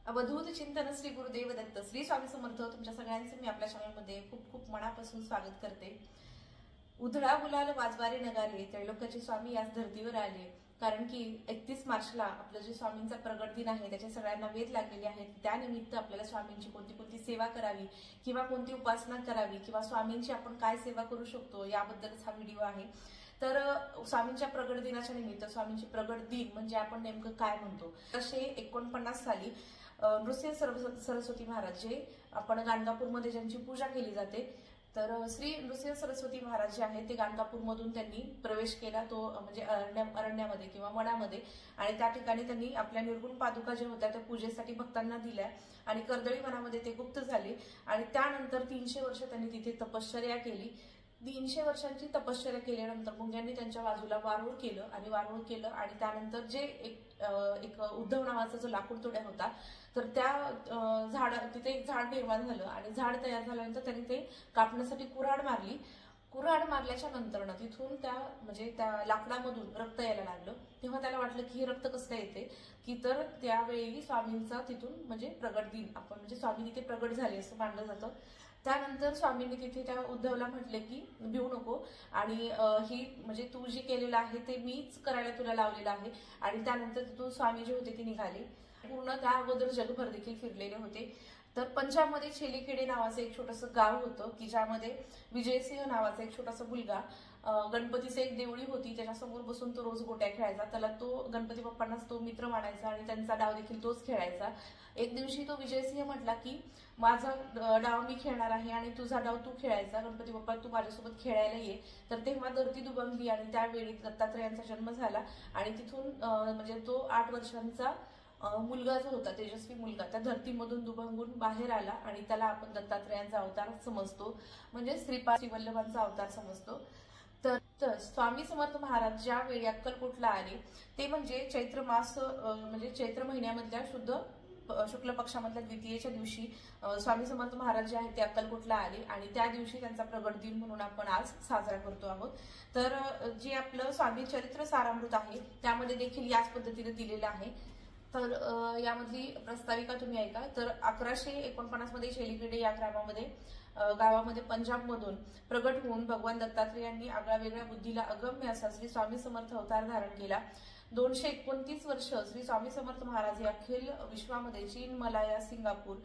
अवधूत चिंतन श्री गुरुदेव दत्त श्री स्वामी समर्थ तुमच्या सगळ्यांचे मी आपल्या चॅनलमध्ये खूप खूप मनापासून स्वागत करते। उधळा गुलाल वाजवारे नगारे त्रैलोक्याचे स्वामी याच धर्तीवर आले, कारण की 31 मार्चला आपलं जे स्वामींचा प्रगट दिन आहे त्याचे सगळ्यांना वेध लागलेले आहेत। त्यानिमित्त आपल्याला स्वामींची कोणती कोणती सेवा करावी किंवा कोणती उपासना करावी किंवा स्वामींची आपण काय सेवा करू शकतो याबद्दलच हा व्हिडिओ आहे। तर स्वामींच्या प्रगट दिनाच्या निमित्त स्वामींची प्रगट दिन म्हणजे आपण नेमकं काय म्हणतो। 1949 साली नृसिंह सरस्वती महाराज जे आपण गाणगापूरमध्ये ज्यांची पूजा केली जाते, तर श्री नृसिंह सरस्वती महाराज जे आहेत ते गाणगापूरमधून त्यांनी प्रवेश केला, तो म्हणजे अरण्यामध्ये किंवा वनामध्ये, आणि त्या ठिकाणी त्यांनी आपल्या निर्गुण पादुका ज्या होत्या त्या पूजेसाठी भक्तांना दिल्या आणि कर्दळी वनामध्ये ते गुप्त झाले। आणि त्यानंतर 300 वर्ष त्यांनी तिथे तपश्चर्या केली। 300 वर्षांची तपश्चर्या केल्यानंतर मुंग्यांनी त्यांच्या बाजूला वारूळ केलं आणि त्यानंतर जे एक उद्धव नावाचा जो लाकूड तोड्या होता, तर त्या तिथे एक झाड निर्माण झालं आणि झाड तयार झाल्यानंतर त्यांनी ते कापण्यासाठी कुऱ्हाड मारली। कुऱ्हाड मारल्याच्या नंतर तिथून त्या लाकडामधून रक्त यायला लागलं। तेव्हा त्याला वाटलं की हे रक्त कसं काय येते, की तर त्यावेळी स्वामींचा तिथून म्हणजे प्रगट दिन आपण म्हणजे स्वामी तिथे प्रगट झाले असं मानलं जातं। त्यानंतर स्वामींनी तिथे त्या उद्धवला म्हटले की भिवू नको आणि ही म्हणजे तू जे केलेलं आहे ते मीच करायला तुला लावलेलं आहे। आणि त्यानंतर तिथून स्वामी जे होते ते निघाले, पूर्ण त्या अगोदर जगभर देखील फिरलेले होते। तर पंजाबमध्ये छेलीखेडे नावाचं एक छोटंसं गाव होतं की ज्यामध्ये विजयसिंह नावाचा एक छोटासा मुलगा, गणपतीची एक देवळी होती त्याच्यासमोर बसून तो रोज गोट्या खेळायचा। त्याला तो गणपती बाप्पांनाच तो मित्र मानायचा आणि त्यांचा डाव देखील तोच खेळायचा। एक दिवशी तो विजयसिंह म्हटला की माझा डाव मी खेळणार आहे आणि तुझा डाव तू खेळायचा, गणपती बाप्पा तू माझ्यासोबत खेळायला ये। तर तेव्हा धरती दुबंगली आणि त्यावेळी दत्तात्रयांचा जन्म झाला आणि तिथून म्हणजे तो 8 वर्षांचा मुलगा जो होता, तेजस्वी मुलगा, त्या धरतीमधून दुभंगून बाहेर आला आणि त्याला आपण दत्तात्रयांचा अवतार समजतो, म्हणजे श्रीपाद श्रीवल्लभांचा अवतार समजतो। तर स्वामी समर्थ महाराज ज्यावेळी अक्कलकोटला आले ते म्हणजे चैत्र मास म्हणजे चैत्र महिन्यामधल्या शुक्ल पक्षामधल्या द्वितीयेच्या दिवशी स्वामी समर्थ महाराज जे आहेत ते अक्कलकोटला आले आणि त्या दिवशी त्यांचा प्रगट दिन म्हणून आपण आज साजरा करतो आहोत। तर जे आपलं स्वामी चरित्र सारामृत आहे त्यामध्ये देखील याच पद्धतीने दिलेलं आहे। तर यामधली प्रस्ताविका तुम्ही ऐका। तर 1149 मध्ये छेलीखेडे या गावामध्ये पंजाबमधून प्रगट होऊन भगवान दत्तात्रेयांनी आगळ्या वेगळ्या बुद्धीला अगम्य असा श्री स्वामी समर्थ अवतार धारण केला। 229 वर्ष श्री स्वामी समर्थ महाराज हे अखिल विश्वामध्ये चीन, मलाया, सिंगापूर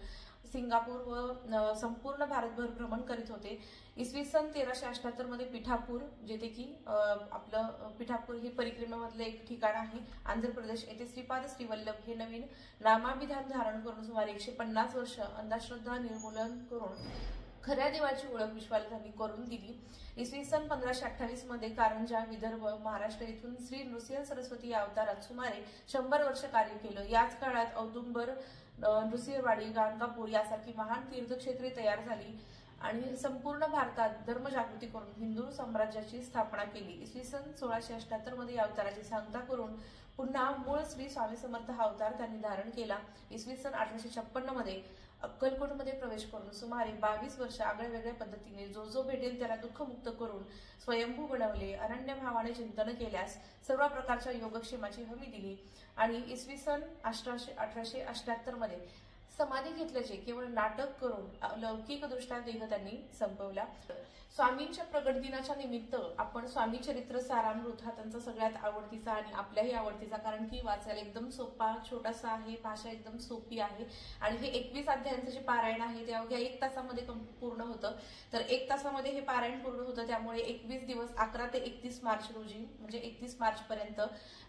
व संपूर्ण भारतभर भ्रमण करीत होते। इसवी सन 1378 मध्ये पिठापूर, जेथे की आपलं पिठापूर हे परिक्रमेमधलं एक ठिकाण आहे आंध्र प्रदेश, येथे श्रीपाद श्रीवल्लभ हे नवीन नामाभिधान धारण करून सुमारे 150 वर्ष अंधश्रद्धा निर्मूलन करून खऱ्या देवाची ओळख विश्वाला त्यांनी करून दिली। इसवी सन 1528 मध्ये कारंजा, विदर्भ, महाराष्ट्र येथून श्री नृसिंह सरस्वती या अवतारात सुमारे 100 वर्ष कार्य केलं। याच काळात औदुंबर, नृसिंहवाडी, गाणगापूर यासारखी महान तीर्थक्षेत्रे तयार झाली आणि संपूर्ण भारतात धर्मजागृती करून हिंदू साम्राज्याची स्थापना केली। इसवी सन 1678 मध्ये या अवताराची सांगता करून पुन्हा मूळ श्री स्वामी समर्थ हा अवतार त्यांनी धारण केला। इसवी सन 1856 मध्ये अक्कलकोटमध्ये प्रवेश करून सुमारे 22 वर्ष आगळ्या वेगळ्या पद्धतीने जो भेटेल त्याला दुःखमुक्त करून स्वयंभू बनवले। अनन्य भावाने चिंतन केल्यास सर्व प्रकारच्या योगक्षेमाची हमी दिली आणि इसवी सन 1878 मध्ये समाधी घेतल्याचे केवळ नाटक करून लौकिक दृष्ट्या देह त्यांनी संपवला। स्वामींच्या प्रगट दिनाच्या निमित्त आपण स्वामी चरित्र सारामृत हा त्यांचा सगळ्यात आवडतीचा आणि आपल्याही आवडतीचा, कारण की वाचायला एकदम सोपा छोटासा आहे, भाषा एकदम सोपी आहे आणि हे 21 अध्यायांचं जे पारायण आहे ते अवघ्या 1 तासामध्ये पूर्ण होतं। तर 1 तासामध्ये हे पारायण पूर्ण होतं, त्यामुळे 21 दिवस 11 ते 31 मार्च रोजी म्हणजे 31 मार्च पर्यंत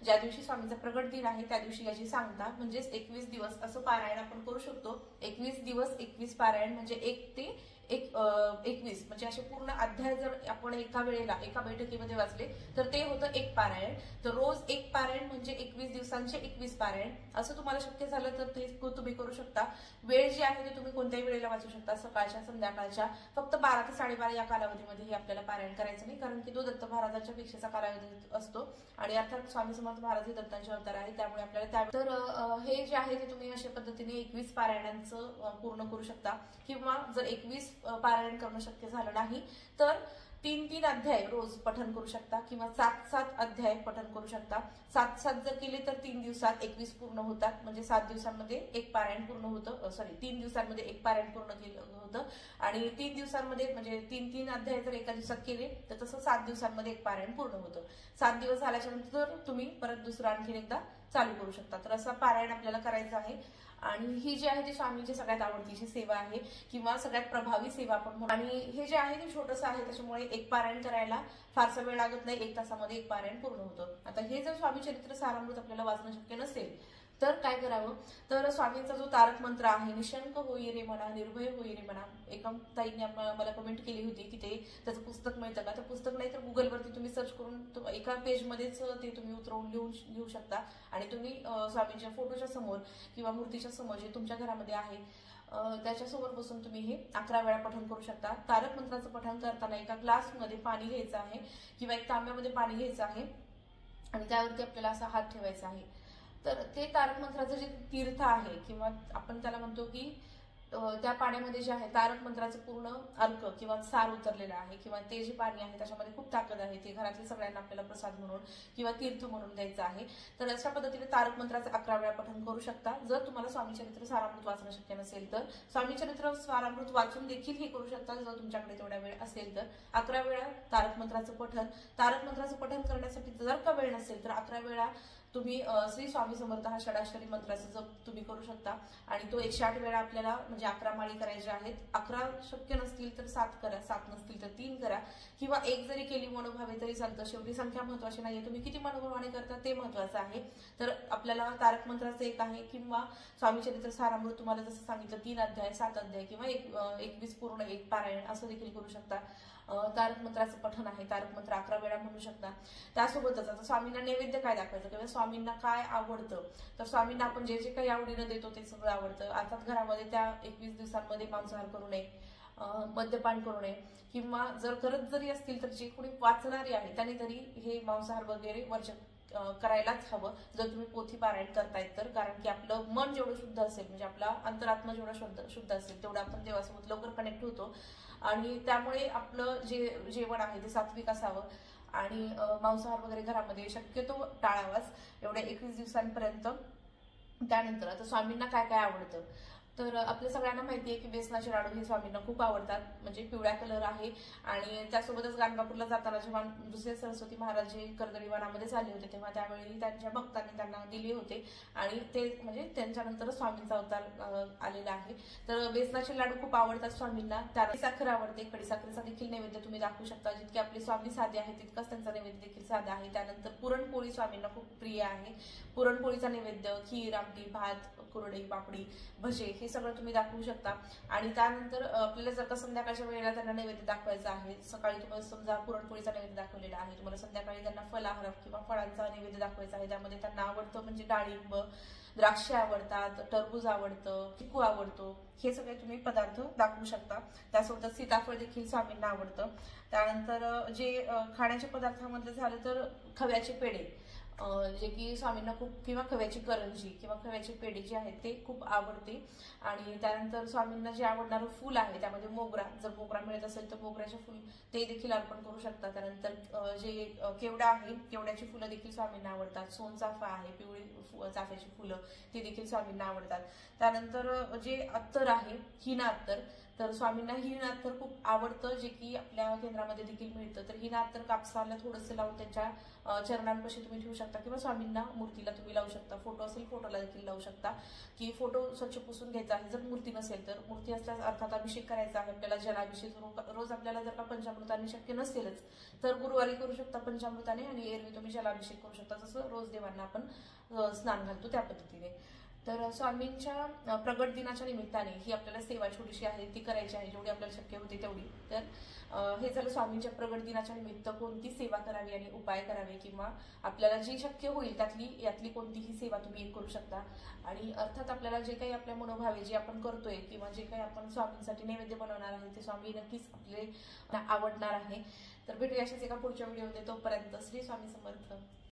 ज्या दिवशी स्वामींचा प्रगट दिन आहे त्या दिवशी याची सांगता म्हणजेच 21 दिवस असं पारायण आपण करू शकतो। 21 दिवस 21 पारायण म्हणजे 1 ते 21 म्हणजे असे पूर्ण अध्याय जर आपण एका वेळेला एका बैठकीमध्ये वाचले तर ते होतं 1 पारायण। तर रोज 1 पारायण म्हणजे 21 दिवसांचे 21 पारायण असं तुम्हाला शक्य झालं तर ते तुम्ही करू शकता। वेळ जी आहे ते तुम्ही कोणत्याही वेळेला वाचू शकता, सकाळच्या, संध्याकाळच्या, फक्त 12 ते 12:30 या कालावधीमध्ये हे आपल्याला पारायण करायचं नाही, कारण की तो दत्त महाराजांच्या दीक्षेचा कालावधी असतो आणि अर्थात स्वामी समर्थ महाराज हे दत्तांचे अवतार आहे, त्यामुळे आपल्याला तर हे जे आहे ते तुम्ही अशा पद्धतीने 21 पारायणांचं पूर्ण करू शकता। किंवा जर 21 पारायण करणं शक्य झालं नाही तर 3-3 अध्याय रोज पठण करू शकता किंवा 7-7 अध्याय पठण करू शकता. 7-7 जर केले तर 3 दिवसात 21 पूर्ण होतात, म्हणजे 7 दिवसांमध्ये एक पारायण पूर्ण होतं. 3 दिवसांमध्ये एक पारायण पूर्ण केलं होतं आणि 3 दिवसांमध्ये म्हणजे 3-3 अध्याय जर एका दिवसात केले तर तसं 7 दिवसांमध्ये एक पारायण पूर्ण होतं. 7 दिवस झाल्याच्या नंतर तुम्ही परत दुसरं आणखीन एकदा चालू करू शकता. तर असं पारायण आपल्याला करायचं आहे. आणि ही जी आहे ती स्वामींची सगळ्यात आवडतीची सेवा आहे किंवा सगळ्यात प्रभावी सेवा आपण म्हणू. आणि हे जे आहे ते छोटंसं आहे, त्याच्यामुळे एक पारायण करायला फारसा वेळ लागत नाही. 1 तासामध्ये एक पारायण पूर्ण होतं. आता हे जर स्वामी चरित्र सारामृत आपल्याला वाचणं शक्य नसेल तर काय करावं, तर स्वामींचा जो तारक मंत्र आहे, निशंक होई रे म्हणा, निर्भय होई रे म्हणा. एका ताईने मला कमेंट केली होती की त्याचं पुस्तक मिळतं का, तर पुस्तक नाही तर गुगलवरती तुम्ही सर्च करून एका पेजमध्येच ते तुम्ही उतरवून लिहू शकता आणि तुम्ही स्वामींच्या फोटोच्या समोर किंवा मूर्तीच्या समोर जे तुमच्या घरामध्ये आहे त्याच्यासमोर बसून तुम्ही हे 11 वेळा पठण करू शकता. तारक मंत्राचं पठण करताना एका ग्लासमध्ये पाणी घ्यायचं आहे किंवा एक तांब्यामध्ये पाणी घ्यायचं आहे आणि त्यावरती आपल्याला असा हात ठेवायचा आहे. तर ते तारक मंत्राचं जे तीर्थ आहे किंवा आपण त्याला म्हणतो की त्या पाण्यामध्ये जे आहे तारक मंत्राचं पूर्ण अर्क किंवा सार उतरलेलं आहे किंवा ते जे पाणी आहे त्याच्यामध्ये खूप ताकद आहे. ते घरातल्या सगळ्यांना आपल्याला प्रसाद म्हणून किंवा तीर्थ म्हणून द्यायचं आहे. तर अशा पद्धतीने तारक मंत्राचं 11 वेळा पठण करू शकता. जर तुम्हाला स्वामी चरित्र सारामृत वाचणं शक्य नसेल तर स्वामी चरित्र सारामृत वाचून देखील हे करू शकता, जर तुमच्याकडे तेवढा वेळ असेल तर. 11 वेळा तारक मंत्राचं पठण. तारक मंत्राचं पठण करण्यासाठी जर का वेळ नसेल तर 11 वेळा तुम्ही श्री स्वामी समर्थ हा षडाक्षरी मंत्राचा जप तुम्ही करू शकता आणि तो 108 वेळा आपल्याला म्हणजे 11 माळी करायच्या आहेत. 11 शक्य नसतील तर 7 करा, 7 नसतील तर 3 करा किंवा 1 जरी केली मनोभावे तरी चालतं. शेवटी संख्या महत्वाची नाहीये, तुम्ही किती मनोभावाने करता ते महत्वाचं आहे. तर आपल्याला तारक मंत्राचं एक आहे किंवा स्वामी चरित्र सारामृत तुम्हाला जसं सांगितलं 3 अध्याय, 7 अध्याय किंवा 21 पूर्ण एक पारायण असं देखील करू शकता. तारक मंत्राचं पठण आहे, तारक मंत्र 11 वेळा म्हणू शकता. त्यासोबतच आता स्वामींना नैवेद्य काय दाखवायचं किंवा स्वामींना काय आवडतं, तर स्वामींना आपण जे जे काही आवडीनं देतो ते सगळं आवडतं. अर्थात घरामध्ये त्या 21 दिवसांमध्ये मांसाहार करू नये, मद्यपान करू नये किंवा जर करत जरी असतील तर जे कोणी वाचणारे आहे त्याने तरी हे मांसाहार वगैरे वर्ज करायलाच हवं जर तुम्ही पोथी पारायण करतायत तर. कारण की आपलं मन जेवढं शुद्ध असेल म्हणजे आपला अंतरात्मा जेवढा शुद्ध असेल तेवढं आपण देवासोबत लवकर कनेक्ट होतो आणि त्यामुळे आपलं जे जेवण आहे ते सात्विक असावं आणि मांसाहार वगैरे घरामध्ये शक्यतो टाळावाच एवढ्या 21 दिवसांपर्यंत. त्यानंतर आता स्वामींना काय काय आवडतं, तर आपल्या सगळ्यांना माहिती आहे की बेसनाचे लाडू हे स्वामींना खूप आवडतात, म्हणजे पिवळ्या कलर आहे. आणि त्यासोबतच गाणगापूरला जाताना जेव्हा दुसरे सरस्वती महाराज जे कर्दळी वनामध्ये झाले होते तेव्हा त्यावेळी त्यांच्या भक्तांनी त्यांना दिले होते आणि ते म्हणजे त्यांच्यानंतर स्वामींचा अवतार आलेला आहे. तर बेसनाचे लाडू खूप आवडतात स्वामींना. त्याला साखर आवडते, खडीसाखरेचा देखील नैवेद्य तुम्ही दाखवू शकता. जितके आपले स्वामी साधे आहे तितकाच त्यांचा नैवेद्य देखील साधा आहे. त्यानंतर पुरणपोळी स्वामींना खूप प्रिय आहे. पुरणपोळीचा नैवेद्य, खीर, आमटी, भात, कुरडई, पापडी, भजे हे सगळं तुम्ही दाखवू शकता. आणि त्यानंतर आपल्याला जर का संध्याकाळच्या वेळेला त्यांना नैवेद्य दाखवायचा आहे, सकाळी तुम्हाला समजा पुरणपोळीचा नैवेद्य दाखवलेला आहे, तुम्हाला संध्याकाळी त्यांना फलाहार किंवा फळांचा नैवेद्य दाखवायचा आहे, त्यामध्ये त्यांना आवडतं म्हणजे डाळिंब, द्राक्ष आवडतात, टरबूज आवडतं, चिकू आवडतो, हे सगळे तुम्ही पदार्थ दाखवू शकता. त्यासोबत सीताफळ देखील स्वामींना आवडतं. त्यानंतर जे खाण्याच्या पदार्थामध्ये झालं तर खव्याचे पेढे जे की स्वामींना खूप, किंवा खव्याची करंजी किंवा खव्याची पेढी जी आहेत ते खूप आवडते. आणि त्यानंतर स्वामींना जे आवडणारं फूल आहे त्यामध्ये मोगरा, जर मोगरा मिळत असेल तर मोगऱ्याचे फूल ते देखील अर्पण करू शकता. त्यानंतर जे केवडा आहे, केवड्याची फुलं देखील स्वामींना आवडतात. सोनचाफा आहे, पिवळी चाफ्याची फुलं ती देखील स्वामींना आवडतात. त्यानंतर जे अत्तर आहे, हिना अत्तर, तर स्वामींना हिना अत्तर खूप आवडतं, जे की आपल्या केंद्रामध्ये देखील मिळतं. तर हिना अत्तर कापसाला थोडंसं लावून त्यांच्या चरणांपाशी तुम्ही ठेवू शकता किंवा स्वामींना मूर्तीला तुम्ही लावू शकता. फोटो असेल फोटोला देखील लावू शकता की फोटो स्वच्छ पुसून घ्यायचा आहे. जर मूर्ती नसेल तर, मूर्ती असल्यास अर्थात अभिषेक करायचा आहे आपल्याला, जलाभिषेक रोज आपल्याला जर का पंचामृताने शक्य नसेलच तर गुरुवारी करू शकता पंचामृताने आणि एरवी तुम्ही जलाभिषेक करू शकता, जसं रोज देवांना आपण स्नान घालतो त्या पद्धतीने. तर स्वामींच्या प्रगट दिनाच्या निमित्ताने ही आपल्याला सेवा छोटीशी आहे ती करायची आहे, जेवढी आपल्याला शक्य होती तेवढी. तर हे झालं स्वामींच्या प्रगट दिनाच्या निमित्त कोणती सेवा करावी आणि उपाय करावे किंवा आपल्याला जी शक्य होईल यातली कोणतीही सेवा तुम्ही करू शकता. आणि अर्थात आपल्याला जे काही आपल्या मनोभावे जे आपण करतोय किंवा जे काही आपण स्वामींसाठी नैवेद्य बनवणार आहे ते स्वामी नक्कीच आपले आवडणार आहे. तर भेटूया अशाच एका पुढच्या व्हिडिओमध्ये. तोपर्यंत श्री स्वामी समर्थ.